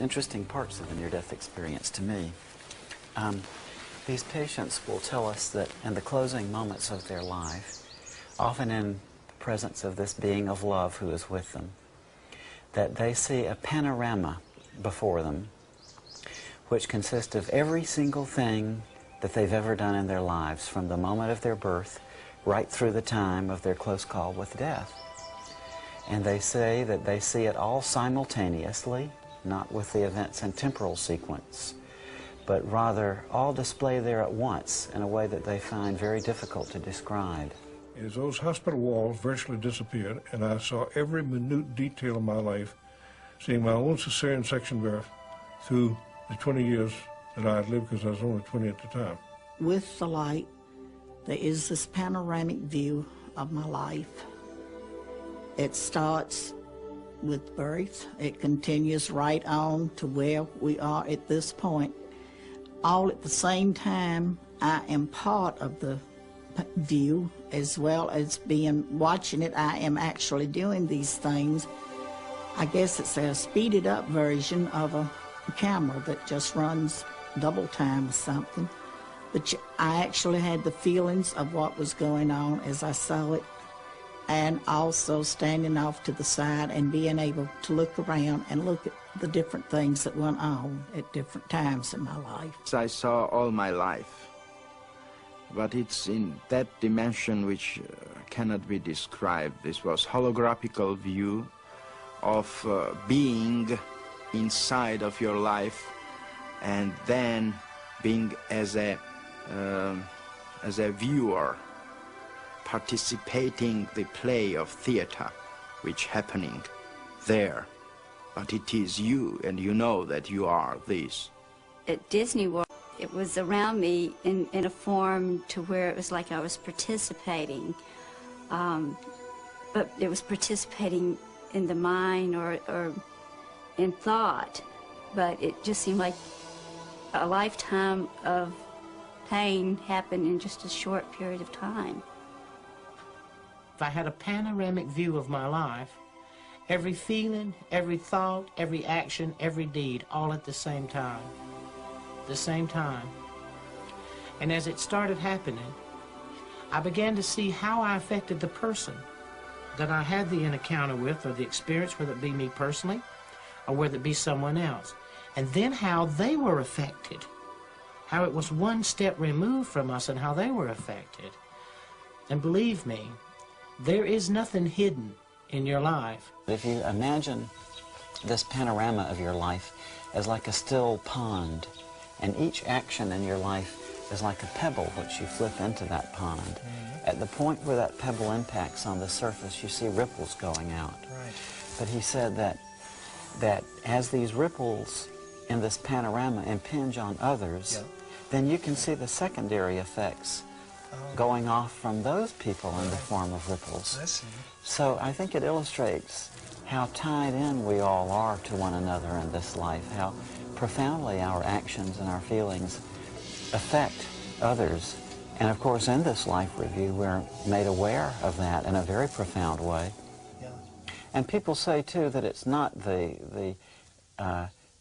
interesting parts of the near-death experience to me. These patients will tell us that in the closing moments of their life, often in the presence of this being of love who is with them, that they see a panorama before them which consists of every single thing that they've ever done in their lives, from the moment of their birth right through the time of their close call with death. And they say that they see it all simultaneously, not with the events in temporal sequence, but rather all displayed there at once in a way that they find very difficult to describe. As those hospital walls virtually disappeared, and I saw every minute detail of my life, seeing my own cesarean section birth through the 20 years that I had lived, because I was only 20 at the time. With the light, there is this panoramic view of my life. It starts with birth. It continues right on to where we are at this point. All at the same time, I am part of the view, as well as watching it. I am actually doing these things. I guess it's a speeded up version of a camera that just runs double time or something. But I actually had the feelings of what was going on as I saw it, and also standing off to the side and being able to look around and look at the different things that went on at different times in my life. I saw all my life, but it's in that dimension which cannot be described. This was holographical view of being inside of your life, and then being as a viewer, participating the play of theater which happening there. But it is you, and you know that you are this. At Disney World, it was around me in a form to where it was like I was participating, but it was participating in the mind or in thought, but it just seemed like a lifetime of pain happened in just a short period of time. If I had a panoramic view of my life, every feeling, every thought, every action, every deed, all at the same time. The same time. And as it started happening, I began to see how I affected the person that I had the encounter with, or the experience, whether it be me personally, or whether it be someone else. And then how they were affected. How it was one step removed from us and how they were affected. And believe me, there is nothing hidden in your life. If you imagine this panorama of your life as like a still pond, and each action in your life is like a pebble which you flip into that pond. Mm-hmm. At the point where that pebble impacts on the surface, you see ripples going out. Right. But he said that as these ripples in this panorama impinge on others, yeah, then you can see the secondary effects going off from those people in the form of ripples. I see. So I think it illustrates how tied in we all are to one another in this life, how profoundly our actions and our feelings affect others. And of course, in this life review, we're made aware of that in a very profound way. Yeah. And people say, too, that it's not the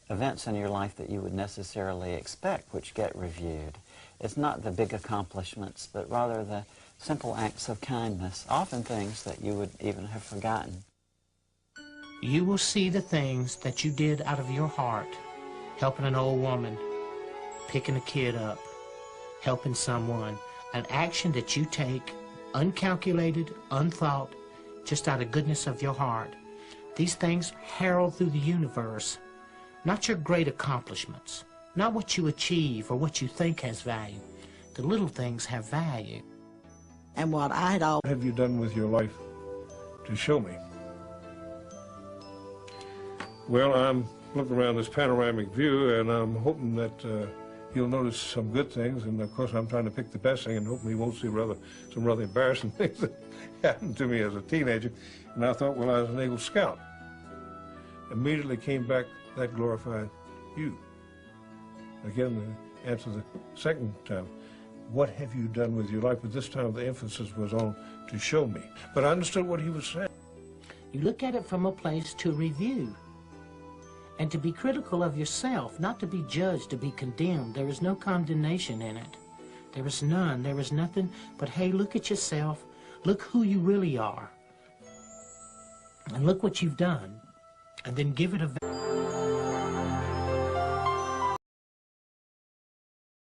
events in your life that you would necessarily expect which get reviewed. It's not the big accomplishments, but rather the simple acts of kindness, often things that you would even have forgotten. You will see the things that you did out of your heart, helping an old woman, picking a kid up, helping someone, an action that you take, uncalculated, unthought, just out of goodness of your heart. These things herald through the universe, not your great accomplishments, not what you achieve or what you think has value. The little things have value. And what I had all... What have you done with your life to show me? Well, I'm looking around this panoramic view, and I'm hoping that he'll notice some good things, and of course I'm trying to pick the best thing and hoping he won't see some rather embarrassing things that happened to me as a teenager. And I thought, well, I was an Eagle Scout. Immediately came back that glorified you. Again, the answer the second time, what have you done with your life? But this time the emphasis was on to show me. But I understood what he was saying. You look at it from a place to review. And to be critical of yourself, not to be judged, to be condemned. There is no condemnation in it. There is none. There is nothing but, hey, look at yourself. Look who you really are. And look what you've done. And then give it a...